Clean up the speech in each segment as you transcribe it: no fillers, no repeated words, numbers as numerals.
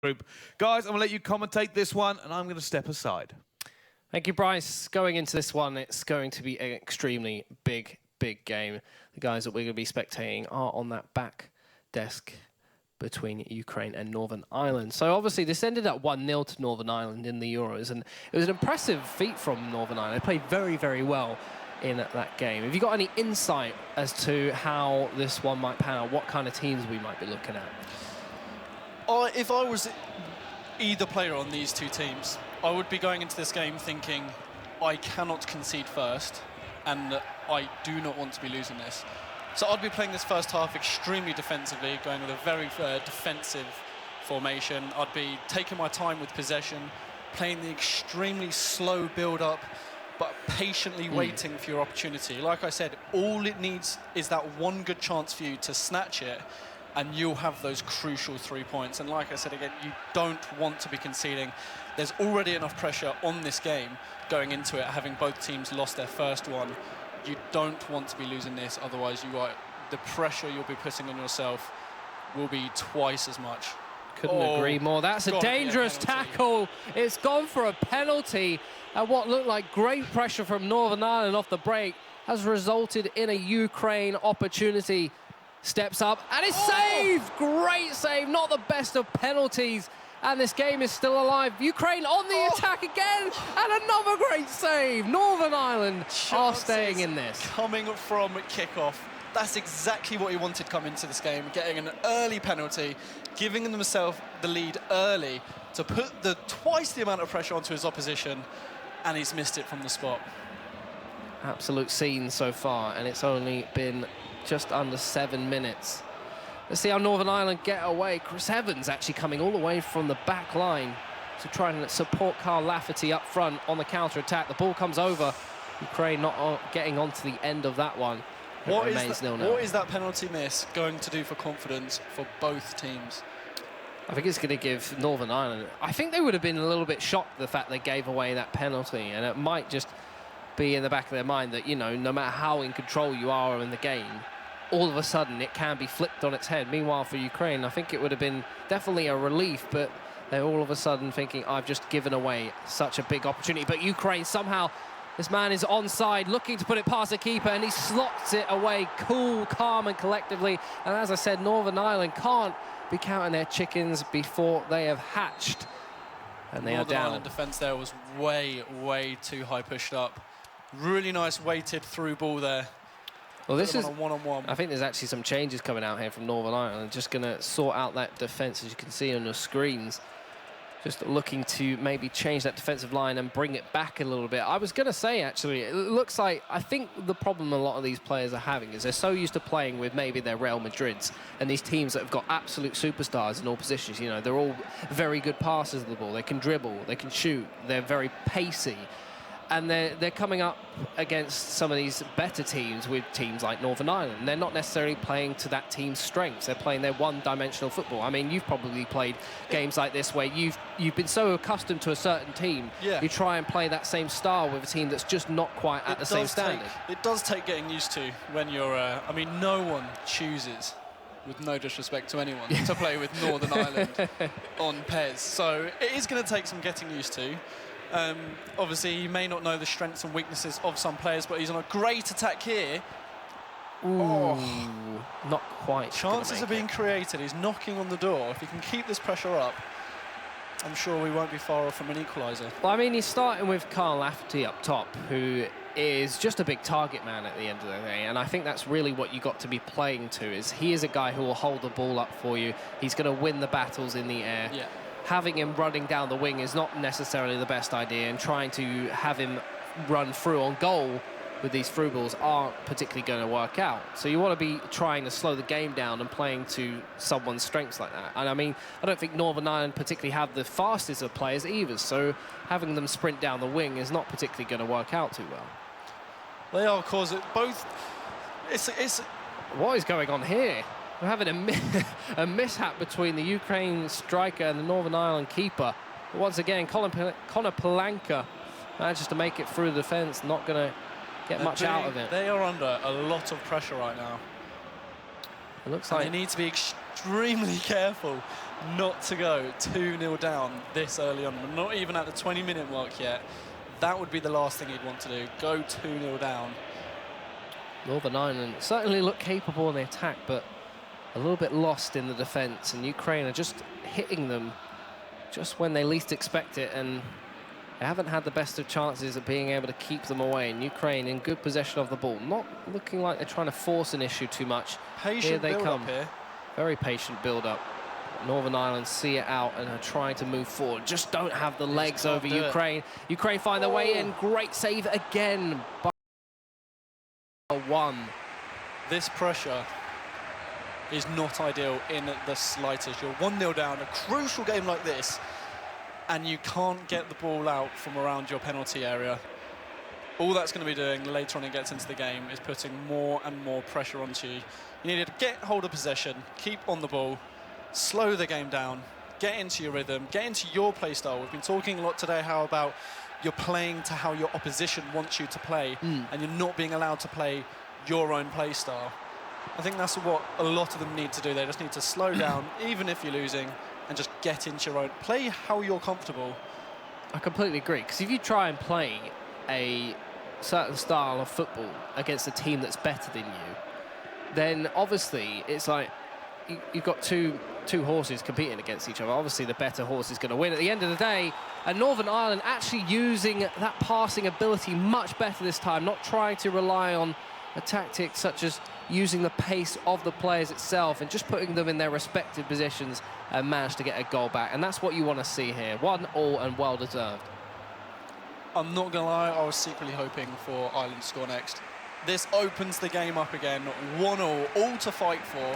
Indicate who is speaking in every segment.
Speaker 1: group. Guys, I'm going to let you commentate this one, and I'm going to step aside.
Speaker 2: Thank you, Bryce. Going into this one, it's going to be an extremely big game. The guys that we're going to be spectating are on that back desk between Ukraine and Northern Ireland. So obviously this ended up 1-0 to Northern Ireland in the Euros, and it was an impressive feat from Northern Ireland. They played very, very well in that game. Have you got any insight as to how this one might pan out, what kind of teams we might be looking at?
Speaker 3: If I was either player on these two teams, I would be going into this game thinking, I cannot concede first, and I do not want to be losing this. So I'd be playing this first half extremely defensively, going with a very defensive formation. I'd be taking my time with possession, playing the extremely slow build-up, but patiently waiting for your opportunity. Like I said, all it needs is that one good chance for you to snatch it, and you'll have those crucial 3 points. And like I said again, you don't want to be conceding. There's already enough pressure on this game going into it, having both teams lost their first one. You don't want to be losing this, otherwise the pressure you'll be putting on yourself will be twice as much.
Speaker 2: Couldn't agree more. That's a dangerous tackle. It's gone for a penalty, and what looked like great pressure from Northern Ireland off the break has resulted in a Ukraine opportunity. Steps up and is saved. Great save, not the best of penalties, and this game is still alive. Ukraine on the attack again, and another great save. Northern Ireland are staying in this.
Speaker 3: Coming from kickoff, that's exactly what he wanted coming into this game, getting an early penalty, giving themselves the lead early to put twice the amount of pressure onto his opposition, and he's missed it from the spot.
Speaker 2: Absolute scene so far, and it's only been just under 7 minutes. Let's see how Northern Ireland get away. Chris Evans actually coming all the way from the back line to try and support Carl Lafferty up front on the counter-attack. The ball comes over. Ukraine not getting onto the end of that one. It remains 0-0.
Speaker 3: What is that penalty miss going to do for confidence for both teams?
Speaker 2: I think it's going to give Northern Ireland... I think they would have been a little bit shocked the fact they gave away that penalty, and it might just be in the back of their mind that, you know, no matter how in control you are in the game, all of a sudden it can be flipped on its head. Meanwhile, for Ukraine, I think it would have been definitely a relief, but they're all of a sudden thinking, I've just given away such a big opportunity. But Ukraine somehow, this man is onside, looking to put it past the keeper, and he slots it away, cool, calm, and collectively. And as I said, Northern Ireland can't be counting their chickens before they have hatched. And they are down.
Speaker 3: Northern Ireland defence there was way too high pushed up. Really nice weighted through ball there.
Speaker 2: Well, this is
Speaker 3: one-on-one.
Speaker 2: I think there's actually some changes coming out here from Northern Ireland. Just going to sort out that defence, as you can see on your screens. Just looking to maybe change that defensive line and bring it back a little bit. I was going to say, actually, it looks like, I think the problem a lot of these players are having is they're so used to playing with maybe their Real Madrids and these teams that have got absolute superstars in all positions. You know, they're all very good passers of the ball. They can dribble, they can shoot, they're very pacey. And they're coming up against some of these better teams with teams like Northern Ireland. They're not necessarily playing to that team's strengths. They're playing their one-dimensional football. I mean, you've probably played games like this where you've been so accustomed to a certain team, you try and play that same style with a team that's just not quite at the same standard.
Speaker 3: It does take getting used to when you're... I mean, no one chooses, with no disrespect to anyone, to play with Northern Ireland on PES. So it is going to take some getting used to. Obviously, you may not know the strengths and weaknesses of some players, but he's on a great attack here.
Speaker 2: Ooh, not quite.
Speaker 3: Chances are being created. He's knocking on the door. If he can keep this pressure up, I'm sure we won't be far off from an equaliser.
Speaker 2: Well, I mean, he's starting with Carl Lafferty up top, who is just a big target man at the end of the day, and I think that's really what you got to be playing to, is he is a guy who will hold the ball up for you. He's going to win the battles in the air.
Speaker 3: Yeah.
Speaker 2: Having him running down the wing is not necessarily the best idea, and trying to have him run through on goal with these through balls aren't particularly going to work out. So you want to be trying to slow the game down and playing to someone's strengths like that. And I mean, I don't think Northern Ireland particularly have the fastest of players either, so having them sprint down the wing is not particularly going to work out too well.
Speaker 3: They are causing both...
Speaker 2: What is going on here? We're having a mishap between the Ukraine striker and the Northern Ireland keeper. But once again, Connor Palanka manages to make it through the defence, not going to get much out of it.
Speaker 3: They are under a lot of pressure right now.
Speaker 2: It looks like
Speaker 3: they need to be extremely careful not to go 2-0 down this early on. We're not even at the 20-minute mark yet. That would be the last thing he'd want to do, go 2-0 down.
Speaker 2: Northern Ireland certainly look capable in the attack, but a little bit lost in the defence, and Ukraine are just hitting them just when they least expect it, and they haven't had the best of chances of being able to keep them away. And Ukraine in good possession of the ball, not looking like they're trying to force an issue too much.
Speaker 3: Patient
Speaker 2: here they
Speaker 3: build
Speaker 2: come.
Speaker 3: up here.
Speaker 2: Very patient build-up. Northern Ireland see it out and are trying to move forward. Just don't have the legs over Ukraine. Ukraine find their way in. Great save again by one.
Speaker 3: This pressure is not ideal in the slightest. You're 1-0 down, a crucial game like this, and you can't get the ball out from around your penalty area. All that's going to be doing later on it gets into the game is putting more and more pressure onto you. You need to get hold of possession, keep on the ball, slow the game down, get into your rhythm, get into your play style. We've been talking a lot today about you're playing to how your opposition wants you to play, and you're not being allowed to play your own play style. I think that's what a lot of them need to do. They just need to slow down, even if you're losing, and just get into your own play how you're comfortable.
Speaker 2: I completely agree, because if you try and play a certain style of football against a team that's better than you, then obviously it's like you've got two horses competing against each other. Obviously the better horse is going to win at the end of the day, and Northern Ireland actually using that passing ability much better this time, not trying to rely on a tactic such as using the pace of the players itself and just putting them in their respective positions and managed to get a goal back. And that's what you want to see here. 1-1 and well deserved.
Speaker 3: I'm not going to lie, I was secretly hoping for Ireland to score next. This opens the game up again, 1-1, all to fight for.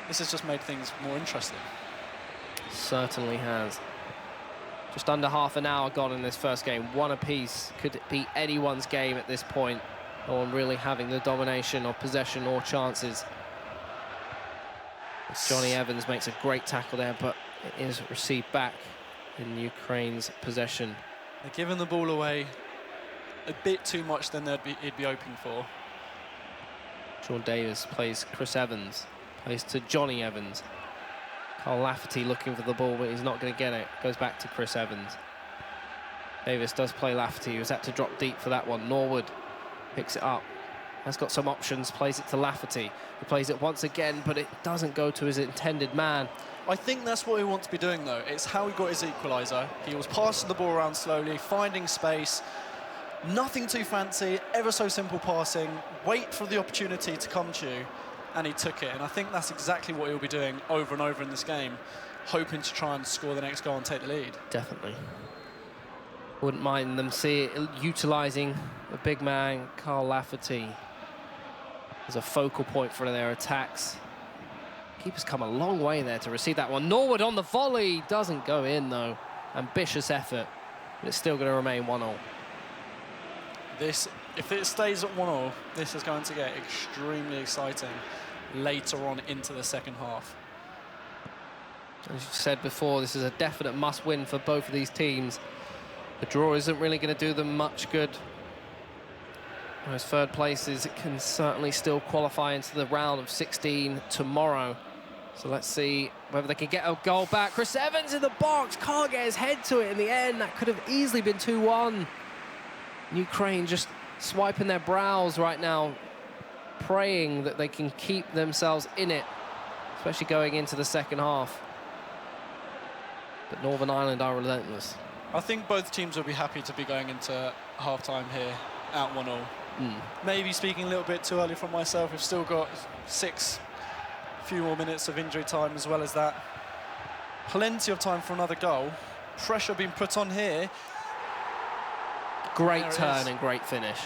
Speaker 3: This has just made things more interesting.
Speaker 2: Certainly has. Just under half an hour gone in this first game. One apiece. Could it be anyone's game at this point? No one really having the domination or possession or chances. Johnny Evans makes a great tackle there, but it is received back in Ukraine's possession.
Speaker 3: They're giving the ball away a bit too much than he'd be hoping for.
Speaker 2: Sean Davis plays Chris Evans, plays to Johnny Evans. Carl Lafferty looking for the ball, but he's not going to get it. Goes back to Chris Evans. Davis does play Lafferty, who was had to drop deep for that one. Norwood picks it up, has got some options, plays it to Lafferty, who plays it once again, but it doesn't go to his intended man.
Speaker 3: I think that's what he wants to be doing, though. It's how he got his equaliser. He was passing the ball around slowly, finding space. Nothing too fancy, ever so simple passing. Wait for the opportunity to come to you, and he took it. And I think that's exactly what he'll be doing over and over in this game, hoping to try and score the next goal and take the lead.
Speaker 2: Definitely. Wouldn't mind them utilising the big man, Carl Lafferty, as a focal point for their attacks. Keeper's come a long way there to receive that one. Norwood on the volley, doesn't go in though. Ambitious effort, but it's still going to remain 1-0.
Speaker 3: This, if it stays at 1-0, this is going to get extremely exciting later on into the second half.
Speaker 2: As you said before, this is a definite must-win for both of these teams. The draw isn't really going to do them much good. Those third places can certainly still qualify into the round of 16 tomorrow. So let's see whether they can get a goal back. Chris Evans in the box, can't get his head to it in the end. That could have easily been 2-1. Ukraine just swiping their brows right now, praying that they can keep themselves in it, especially going into the second half. But Northern Ireland are relentless.
Speaker 3: I think both teams will be happy to be going into half-time here at 1-0. Maybe speaking a little bit too early from myself. We've still got few more minutes of injury time as well as that. Plenty of time for another goal. Pressure being put on here.
Speaker 2: Great turn and great finish.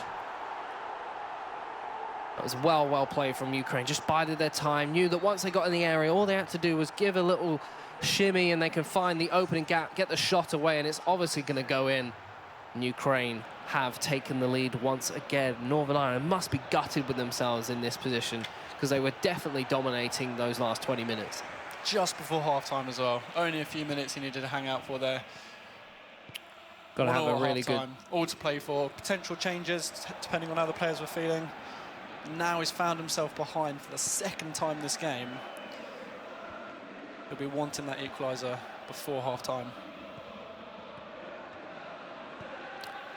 Speaker 2: That was well played from Ukraine. Just bided their time, knew that once they got in the area, all they had to do was give a little shimmy and they can find the opening gap, get the shot away, and it's obviously going to go in. And Ukraine have taken the lead once again. Northern Ireland must be gutted with themselves in this position because they were definitely dominating those last 20 minutes.
Speaker 3: Just before half-time as well. Only a few minutes he needed to hang out for there.
Speaker 2: Got to have a really good...
Speaker 3: All to play for. Potential changes, depending on how the players were feeling. Now he's found himself behind for the second time this game. He'll be wanting that equaliser before half-time.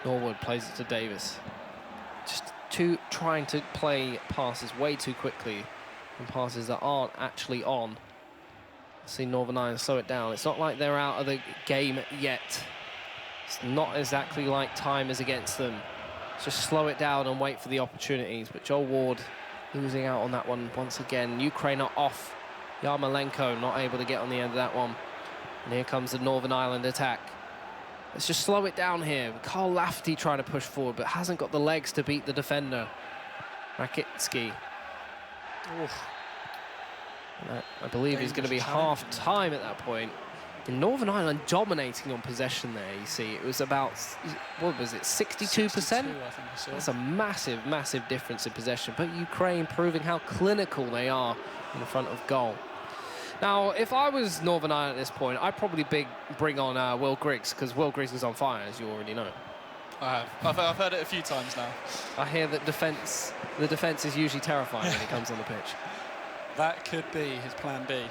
Speaker 2: Norwood plays it to Davis. Just trying to play passes way too quickly, and passes that aren't actually on. See Northern Ireland slow it down. It's not like they're out of the game yet. It's not exactly like time is against them. Just slow it down and wait for the opportunities. But Joel Ward losing out on that one once again. Ukraine are off. Yarmolenko not able to get on the end of that one. And here comes the Northern Ireland attack. Let's just slow it down here. Carl Lafferty trying to push forward, but hasn't got the legs to beat the defender. Rakitsky. I believe he's going to be half-time at that point. In Northern Ireland dominating on possession there, you see. It was about, what was it, 62%?
Speaker 3: 62, I think I saw.
Speaker 2: That's a massive, massive difference in possession. But Ukraine proving how clinical they are in front of goal. Now, if I was Northern Ireland at this point, I'd probably bring on Will Griggs, because Will Griggs is on fire, as you already know.
Speaker 3: I have. I've heard it a few times now.
Speaker 2: I hear that the defence is usually terrifying when he comes on the pitch.
Speaker 3: That could be his plan B.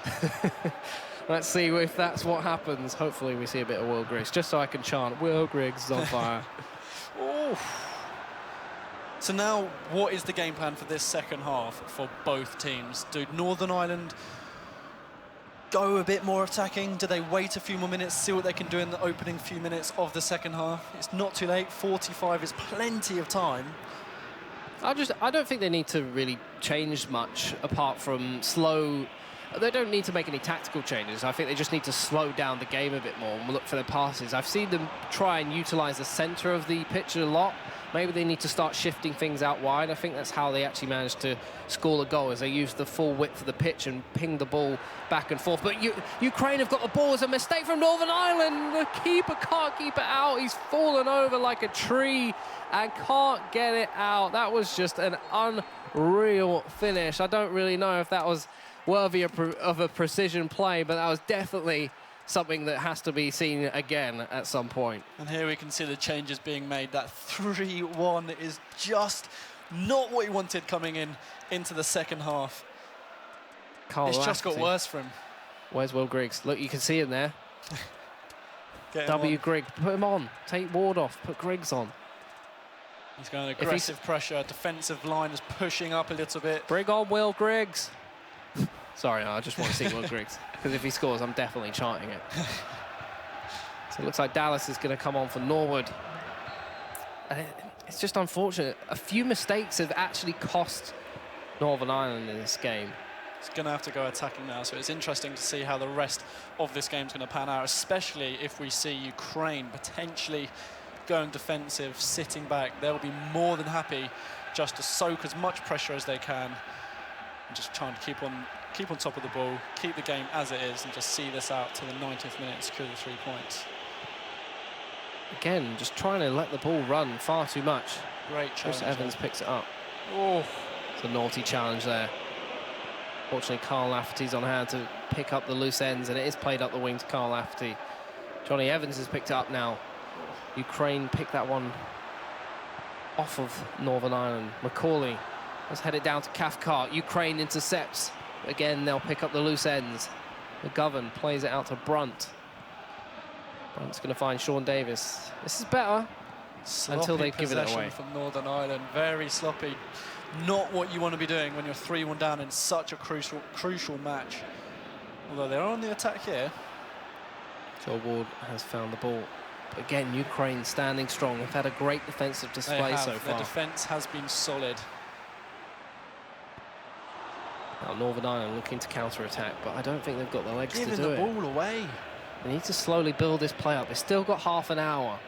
Speaker 2: Let's see if that's what happens. Hopefully we see a bit of Will Griggs, just so I can chant, Will Griggs is on fire.
Speaker 3: So now, what is the game plan for this second half for both teams? Do Northern Ireland go a bit more attacking? Do they wait a few more minutes, see what they can do in the opening few minutes of the second half? It's not too late. 45 is plenty of time.
Speaker 2: I don't think they need to really change much apart from slow. They don't need to make any tactical changes. I think they just need to slow down the game a bit more and look for their passes. I've seen them try and utilise the centre of the pitch a lot. Maybe they need to start shifting things out wide. I think that's how they actually managed to score a goal, as they used the full width of the pitch and pinged the ball back and forth. But Ukraine have got the ball. It's a mistake from Northern Ireland. The keeper can't keep it out. He's fallen over like a tree and can't get it out. That was just an unreal finish. I don't really know if that was worthy of a precision play, but that was definitely something that has to be seen again at some point.
Speaker 3: And here we can see the changes being made. That 3-1 is just not what he wanted coming into the second half. It's just got worse for him.
Speaker 2: Where's Will Griggs? Look, you can see him there.
Speaker 3: W.
Speaker 2: Griggs, put him on. Take Ward off, put Griggs on.
Speaker 3: He's going aggressive pressure. Defensive line is pushing up a little bit.
Speaker 2: Bring on Will Griggs. Sorry, I just want to see Will Griggs, because if he scores, I'm definitely chanting it. So it looks like Dallas is going to come on for Norwood. And it's just unfortunate. A few mistakes have actually cost Northern Ireland in this game.
Speaker 3: He's going to have to go attacking now, so it's interesting to see how the rest of this game is going to pan out, especially if we see Ukraine potentially going defensive, sitting back. They'll be more than happy just to soak as much pressure as they can and just trying to keep on top of the ball, keep the game as it is, and just see this out to the 90th minute and secure the 3 points.
Speaker 2: Again, just trying to let the ball run far too much.
Speaker 3: Great challenge.
Speaker 2: Chris Evans picks it up.
Speaker 3: Oh,
Speaker 2: it's a naughty challenge there. Fortunately, Carl Lafferty's on hand to pick up the loose ends, and it is played up the wing to Carl Lafferty. Johnny Evans has picked it up now. Ukraine picked that one off of Northern Ireland. Macaulay has headed down to Cathcart. Ukraine intercepts. Again, they'll pick up the loose ends. McGovern plays it out to Brunt. Brunt's going to find Sean Davis. This is better until they give it away.
Speaker 3: From Northern Ireland, very sloppy. Not what you want to be doing when you're 3-1 down in such a crucial match. Although they're on the attack here.
Speaker 2: Joel Ward has found the ball. But again, Ukraine standing strong. They've had a great defensive display so far.
Speaker 3: Their defence has been solid.
Speaker 2: Now Northern Ireland looking to counter-attack, but I don't think they've got the legs to do it.
Speaker 3: Giving the ball away.
Speaker 2: They need to slowly build this play up. They've still got half an hour.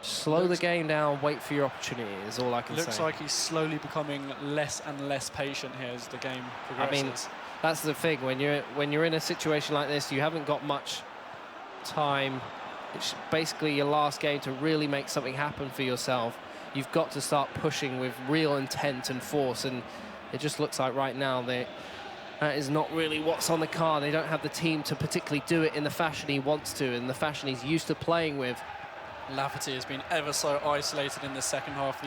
Speaker 2: Slow the game down, wait for your opportunity is all I can say.
Speaker 3: Looks like he's slowly becoming less and less patient here as the game progresses.
Speaker 2: I mean, that's the thing. When you're in a situation like this, you haven't got much time. It's basically your last game to really make something happen for yourself. You've got to start pushing with real intent and force, and it just looks like right now that is not really what's on the card. They don't have the team to particularly do it in the fashion he wants to, and the fashion he's used to playing with.
Speaker 3: Lafferty has been ever so isolated in the second half.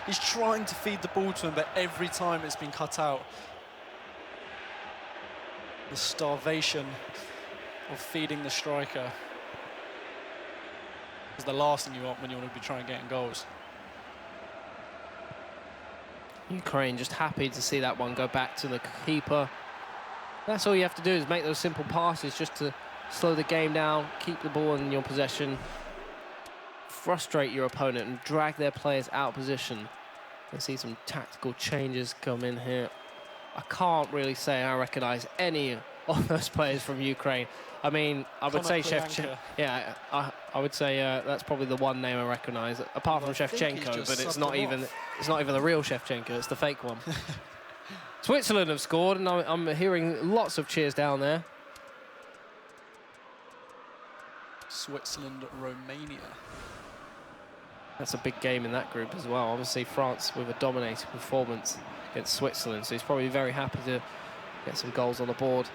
Speaker 3: He's trying to feed the ball to him, but every time it's been cut out. The starvation of feeding the striker is the last thing you want when you want to be trying getting goals.
Speaker 2: Ukraine just happy to see that one go back to the keeper. That's all you have to do, is make those simple passes just to slow the game down, keep the ball in your possession, frustrate your opponent and drag their players out of position. I see some tactical changes come in here. I can't really say I recognise any of those players from Ukraine. I mean, I would say Shevchenko. Yeah, I would say that's probably the one name I recognise, apart from Shevchenko. But it's not even the real Shevchenko. It's the fake one. Switzerland have scored, and I'm hearing lots of cheers down there.
Speaker 3: Switzerland, Romania.
Speaker 2: That's a big game in that group as well. Obviously, France with a dominating performance against Switzerland, so he's probably very happy to get some goals on the board.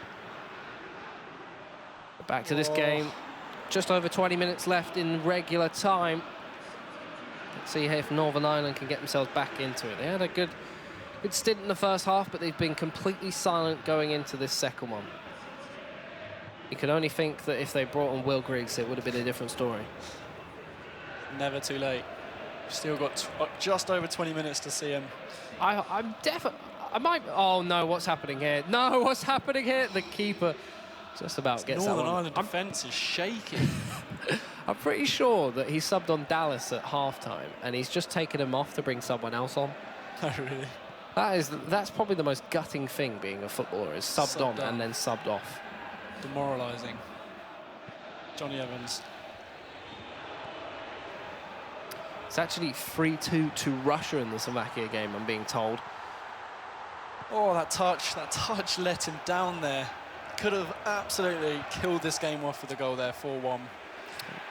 Speaker 2: But back to this game, just over 20 minutes left in regular time. Let's see if Northern Ireland can get themselves back into it. They had a good stint in the first half, but they've been completely silent going into this second one. You could only think that if they brought on Will Griggs, it would have been a different story.
Speaker 3: Never too late. Still got just over 20 minutes to see him.
Speaker 2: I'm definitely... I might... Oh, no, what's happening here? No, what's happening here? The keeper just about gets that one.
Speaker 3: Northern Ireland defence is shaking.
Speaker 2: I'm pretty sure that he subbed on Dallas at half-time, and he's just taken him off to bring someone else on.
Speaker 3: Oh, really?
Speaker 2: That's probably the most gutting thing being a footballer, is subbed on and then subbed off.
Speaker 3: Demoralising. Johnny Evans.
Speaker 2: It's actually 3-2 to Russia in the Slovakia game, I'm being told.
Speaker 3: Oh, that touch let him down there. Could have absolutely killed this game off with a goal there, 4-1.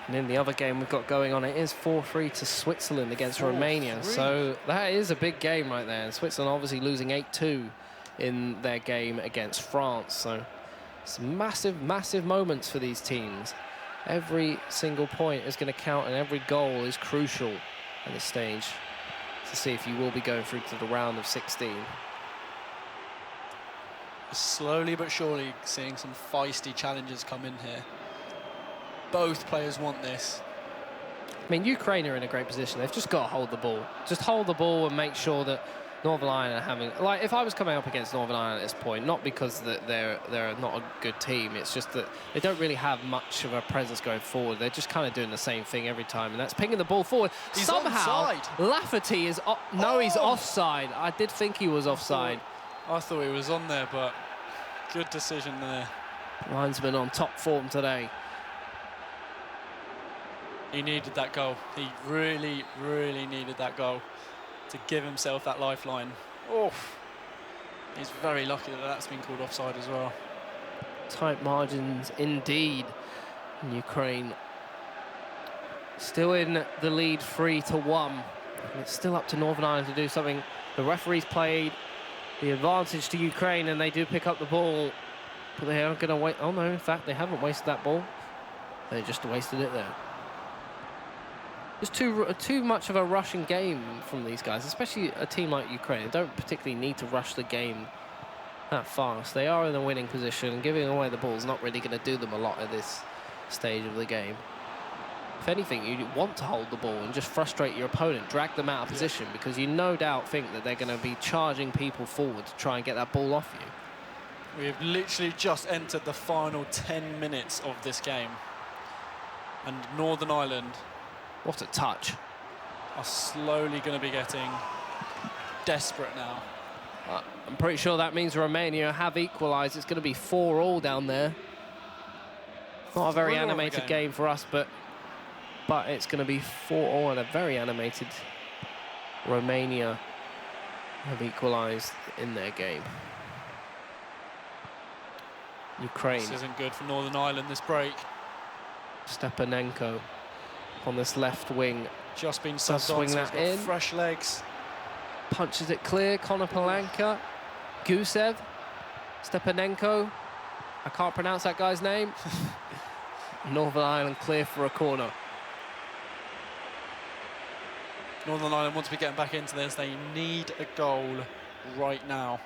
Speaker 2: And in the other game we've got going on, it is 4-3 to Switzerland against Romania. So that is a big game right there. And Switzerland obviously losing 8-2 in their game against France. So some massive, massive moments for these teams. Every single point is going to count, and every goal is crucial at this stage to see if you will be going through to the round of 16.
Speaker 3: Slowly but surely seeing some feisty challenges come in here. Both players want this.
Speaker 2: I mean, Ukraine are in a great position. They've just got to hold the ball. Just hold the ball and make sure that Northern Ireland are having... Like, if I was coming up against Northern Ireland at this point, not because that they're not a good team, it's just that they don't really have much of a presence going forward. They're just kind of doing the same thing every time, and that's pinging the ball forward.
Speaker 3: He's
Speaker 2: somehow,
Speaker 3: onside.
Speaker 2: Lafferty is... No, he's offside. I did think he was offside.
Speaker 3: I thought he was on there, but good decision there.
Speaker 2: Linesman on top form today.
Speaker 3: He needed that goal. He really, really needed that goal to give himself that lifeline. Oh, he's very lucky that that's been called offside as well.
Speaker 2: Tight margins indeed in Ukraine. Still in the lead 3-1. And it's still up to Northern Ireland to do something. The referees played the advantage to Ukraine, and they do pick up the ball, but they are going to wait. Oh no, in fact, they haven't wasted that ball. They just wasted it there. It's too much of a rushing game from these guys, especially a team like Ukraine. They don't particularly need to rush the game that fast. They are in a winning position, and giving away the ball is not really going to do them a lot at this stage of the game. If anything, you want to hold the ball and just frustrate your opponent, drag them out of position, because you no doubt think that they're going to be charging people forward to try and get that ball off you.
Speaker 3: We've literally just entered the final 10 minutes of this game. And Northern Ireland...
Speaker 2: What a touch.
Speaker 3: ...are slowly going to be getting desperate now.
Speaker 2: I'm pretty sure that means Romania have equalised. It's going to be 4-4 down there. Not a very animated game for us, but it's going to be 4-4 and a very animated. Romania have equalised in their game. Ukraine.
Speaker 3: This isn't good for Northern Ireland, this break.
Speaker 2: Stepanenko on this left wing.
Speaker 3: Just been subbed on, so he's got fresh legs.
Speaker 2: Punches it clear. Conor Palanka. Gusev. Stepanenko. I can't pronounce that guy's name. Northern Ireland clear for a corner.
Speaker 3: Northern Ireland want to be getting back into this. They need a goal right now.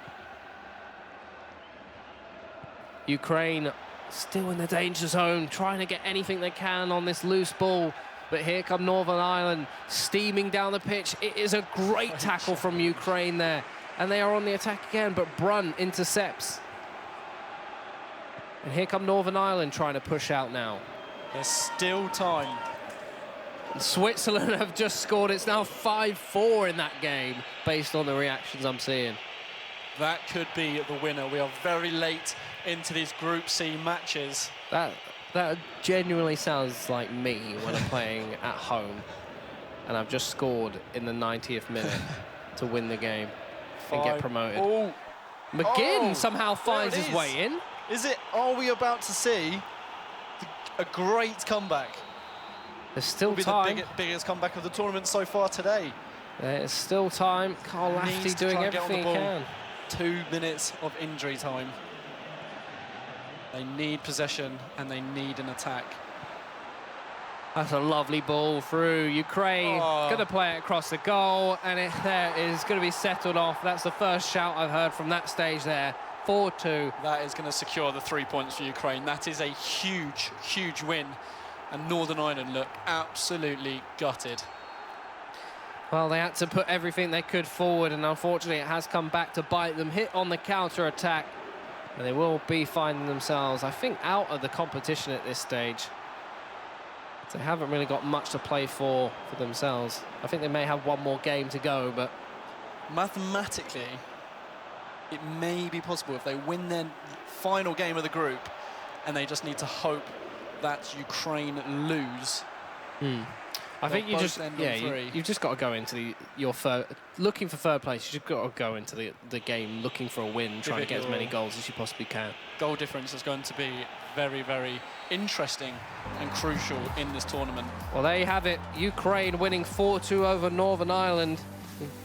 Speaker 2: Ukraine still in the danger zone, trying to get anything they can on this loose ball. But here come Northern Ireland steaming down the pitch. It is a great tackle from Ukraine there. And they are on the attack again, but Brun intercepts. And here come Northern Ireland trying to push out now.
Speaker 3: There's still time.
Speaker 2: Switzerland have just scored. It's now 5-4 in that game, based on the reactions I'm seeing.
Speaker 3: That could be the winner. We are very late into these Group C matches.
Speaker 2: That genuinely sounds like me when I'm playing at home, and I've just scored in the 90th minute to win the game and get promoted.
Speaker 3: Oh.
Speaker 2: McGinn somehow finds his way in.
Speaker 3: Is it? Are we about to see a great comeback?
Speaker 2: There's still
Speaker 3: Will
Speaker 2: time.
Speaker 3: be the biggest comeback of the tournament so far today.
Speaker 2: There's still time. Carl Lafferty doing everything he can.
Speaker 3: 2 minutes of injury time. They need possession and they need an attack.
Speaker 2: That's a lovely ball through. Ukraine going to play it across the goal, and there is going to be settled off. That's the first shout I've heard from that stage there. 4-2.
Speaker 3: That is going to secure the 3 points for Ukraine. That is a huge, huge win. And Northern Ireland look absolutely gutted.
Speaker 2: Well, they had to put everything they could forward, and unfortunately it has come back to bite them. Hit on the counter-attack, and they will be finding themselves, I think, out of the competition at this stage. They haven't really got much to play for themselves. I think they may have one more game to go, but...
Speaker 3: Mathematically, it may be possible if they win their final game of the group, and they just need to hope that Ukraine lose.
Speaker 2: I think you just, you've just got to go into looking for third place. You've just got to go into the game looking for a win, trying to get as many goals as you possibly can.
Speaker 3: Goal difference is going to be very, very interesting and crucial in this tournament.
Speaker 2: Well, there you have it. Ukraine winning 4-2 over Northern Ireland.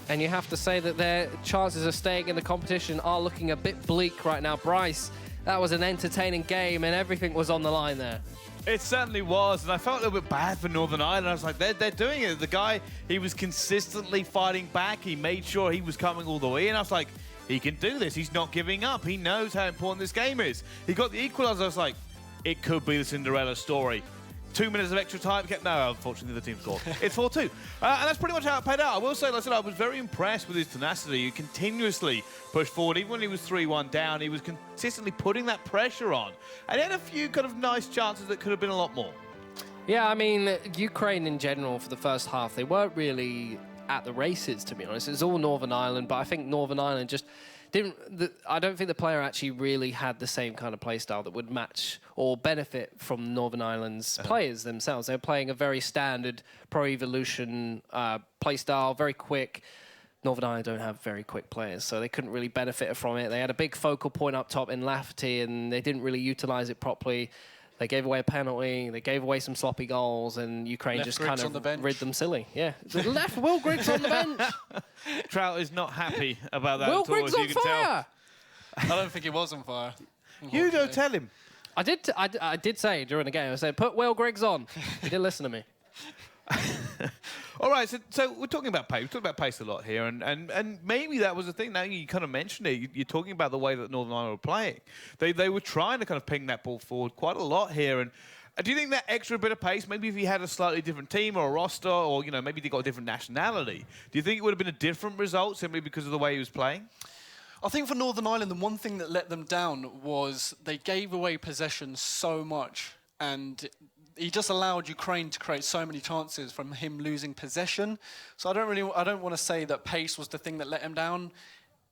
Speaker 2: And you have to say that their chances of staying in the competition are looking a bit bleak right now. Bryce, that was an entertaining game and everything was on the line there.
Speaker 1: It certainly was, and I felt a little bit bad for Northern Ireland. I was like, they're doing it. The guy, he was consistently fighting back. He made sure he was coming all the way in. I was like, he can do this. He's not giving up. He knows how important this game is. He got the equaliser. I was like, it could be the Cinderella story. 2 minutes of extra time. No, unfortunately, the team scored. It's 4-2. And that's pretty much how it played out. I will say, like I said, I was very impressed with his tenacity. He continuously pushed forward. Even when he was 3-1 down, he was consistently putting that pressure on. And he had a few kind of nice chances that could have been a lot more.
Speaker 2: Yeah, I mean, Ukraine in general, for the first half, they weren't really at the races, to be honest. It was all Northern Ireland, but I think Northern Ireland just... I don't think the player actually really had the same kind of play style that would match or benefit from Northern Ireland's players themselves. They're playing a very standard Pro Evolution play style, very quick. Northern Ireland don't have very quick players, so they couldn't really benefit from it. They had a big focal point up top in Lafferty, and they didn't really utilise it properly. They gave away a penalty, they gave away some sloppy goals, and Ukraine just kind of rid them silly. Yeah, left Will Griggs on the bench.
Speaker 1: Trout is not happy about that
Speaker 2: Will
Speaker 1: at all,
Speaker 2: Griggs
Speaker 1: as you
Speaker 2: on
Speaker 1: can
Speaker 2: fire!
Speaker 3: I don't think he was on fire.
Speaker 1: You don't tell him.
Speaker 2: I did say during the game, I said, put Will Griggs on. He didn't listen to me.
Speaker 1: All right, so we're talking about pace. We're talking about pace a lot here, and maybe that was the thing. Now you kind of mentioned it. You're talking about the way that Northern Ireland were playing. They were trying to kind of ping that ball forward quite a lot here. And do you think that extra bit of pace, maybe if you had a slightly different team or a roster, or maybe they got a different nationality, do you think it would have been a different result simply because of the way he was playing?
Speaker 3: I think for Northern Ireland, the one thing that let them down was they gave away possession so much, and he just allowed Ukraine to create so many chances from him losing possession. So I don't want to say that pace was the thing that let him down.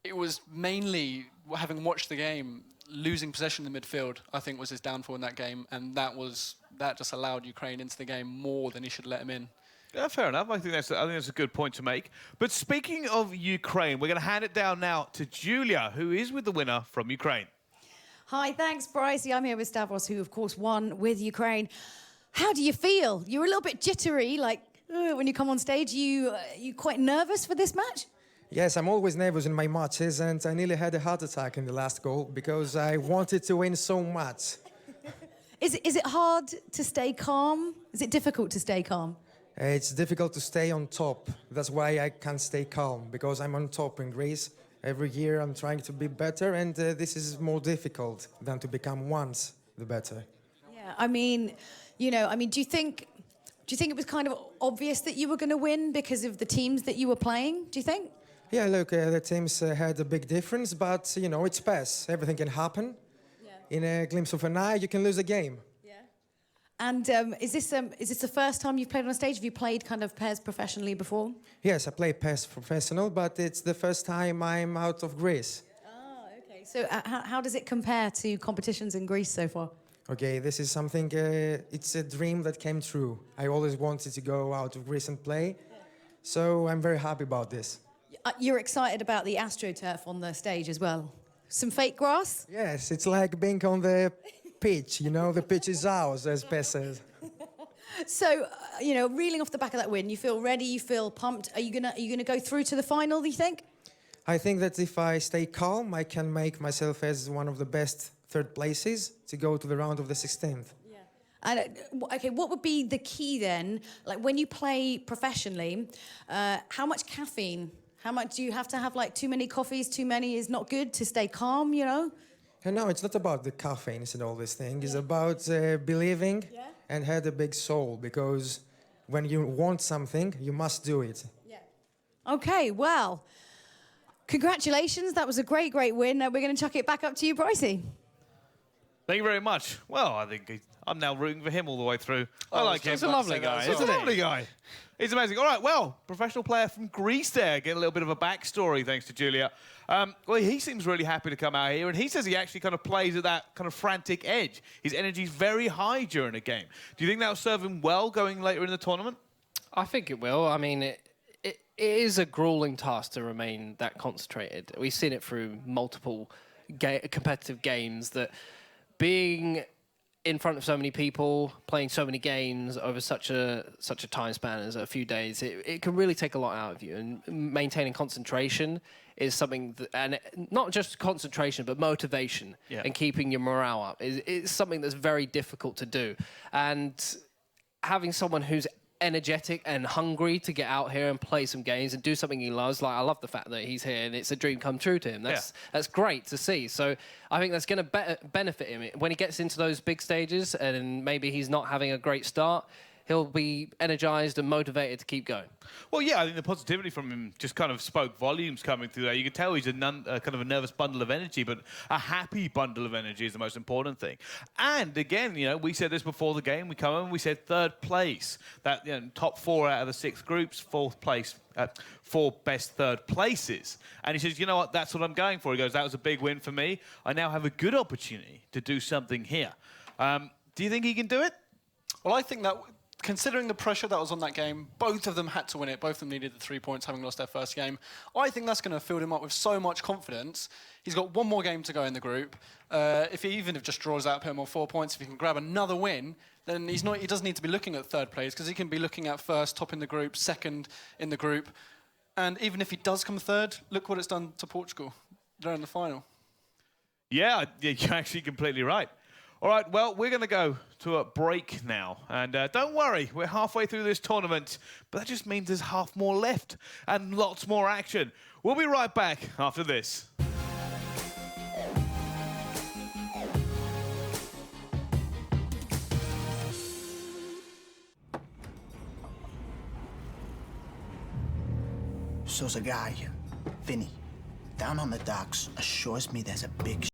Speaker 3: It was mainly, having watched the game, losing possession in the midfield, I think, was his downfall in that game, and that just allowed Ukraine into the game more than he should let him in.
Speaker 1: Yeah, fair enough. I think that's a good point to make. But speaking of Ukraine, we're going to hand it down now to Julia, who is with the winner from Ukraine.
Speaker 4: Hi, thanks, Bryce. I'm here with Stavros, who, of course, won with Ukraine. How do you feel? You're a little bit jittery, like when you come on stage. You quite nervous for this match?
Speaker 5: Yes, I'm always nervous in my matches, and I nearly had a heart attack in the last goal because I wanted to win so much.
Speaker 4: Is it hard to stay calm? Is it difficult to stay calm?
Speaker 5: It's difficult to stay on top. That's why I can't stay calm, because I'm on top in Greece, Every year I'm trying to be better, and this is more difficult than to become once the better.
Speaker 4: Yeah, I mean, do you think it was kind of obvious that you were going to win because of the teams that you were playing? Do you think?
Speaker 5: Yeah, look, the teams had a big difference, but it's PES. Everything can happen. Yeah. In a glimpse of an eye, you can lose a game.
Speaker 4: Yeah. And is this the first time you've played on stage? Have you played kind of PES professionally before?
Speaker 5: Yes, I play PES professional, but it's the first time I'm out of Greece.
Speaker 4: Oh, okay. So how does it compare to competitions in Greece so far?
Speaker 5: Okay, this is something, it's a dream that came true. I always wanted to go out of Greece and play, so I'm very happy about this.
Speaker 4: You're excited about the AstroTurf on the stage as well? Some fake grass?
Speaker 5: Yes, it's like being on the pitch, the pitch is ours, as PES says.
Speaker 4: So, reeling off the back of that win, you feel ready, you feel pumped. Are you gonna go through to the final, do you think?
Speaker 5: I think that if I stay calm, I can make myself as one of the best third places to go to the round of the 16th.
Speaker 4: Yeah. And okay, what would be the key then? Like when you play professionally, how much caffeine? How much do you have to have? Like too many coffees, too many is not good to stay calm,
Speaker 5: No, it's not about the caffeines and all this thing. It's about believing and had a big soul, because when you want something, you must do it.
Speaker 4: Yeah. Okay, well, congratulations. That was a great, great win. We're going to chuck it back up to you, Brycey.
Speaker 1: Thank you very much. Well, I think I'm now rooting for him all the way through. I like him.
Speaker 2: He's a lovely guy,
Speaker 1: He's
Speaker 2: isn't
Speaker 1: a
Speaker 2: he?
Speaker 1: lovely guy. He's amazing. All right, well, professional player from Greece there. Getting a little bit of a backstory thanks to Julia. Well, he seems really happy to come out here, and he says he actually kind of plays at that kind of frantic edge. His energy's very high during a game. Do you think that'll serve him well going later in the tournament?
Speaker 2: I think it will. I mean, it is a grueling task to remain that concentrated. We've seen it through multiple competitive games that being in front of so many people, playing so many games over such a time span as a few days, it can really take a lot out of you. And maintaining concentration is something that, and not just concentration, but motivation and keeping your morale up is something that's very difficult to do. And having someone who's energetic and hungry to get out here and play some games and do something he loves. Like, I love the fact that he's here and it's a dream come true to him. That's great to see. So I think that's going to benefit him when he gets into those big stages, and maybe he's not having a great start. He'll be energized and motivated to keep going.
Speaker 1: Well, yeah, I think the positivity from him just kind of spoke volumes coming through there. You could tell he's a kind of a nervous bundle of energy, but a happy bundle of energy is the most important thing. And again, we said this before the game. We come in and we said third place. That top 4 out of the 6 groups, fourth place, 4 best third places. And he says, you know what, that's what I'm going for. He goes, that was a big win for me. I now have a good opportunity to do something here. Do you think he can do it?
Speaker 3: Well, I think that, considering the pressure that was on that game, both of them had to win it. Both of them needed the 3 points, having lost their first game. I think that's going to fill him up with so much confidence. He's got one more game to go in the group. If he just draws out him on 4 points, if he can grab another win, then he doesn't need to be looking at third place, because he can be looking at first, top in the group, second in the group. And even if he does come third, look what it's done to Portugal. They're in the final.
Speaker 1: Yeah, you're actually completely right. All right, well, we're going to go to a break now. And don't worry, we're halfway through this tournament, but that just means there's half more left and lots more action. We'll be right back after this.
Speaker 6: So's a guy, Vinny, down on the docks, assures me there's a big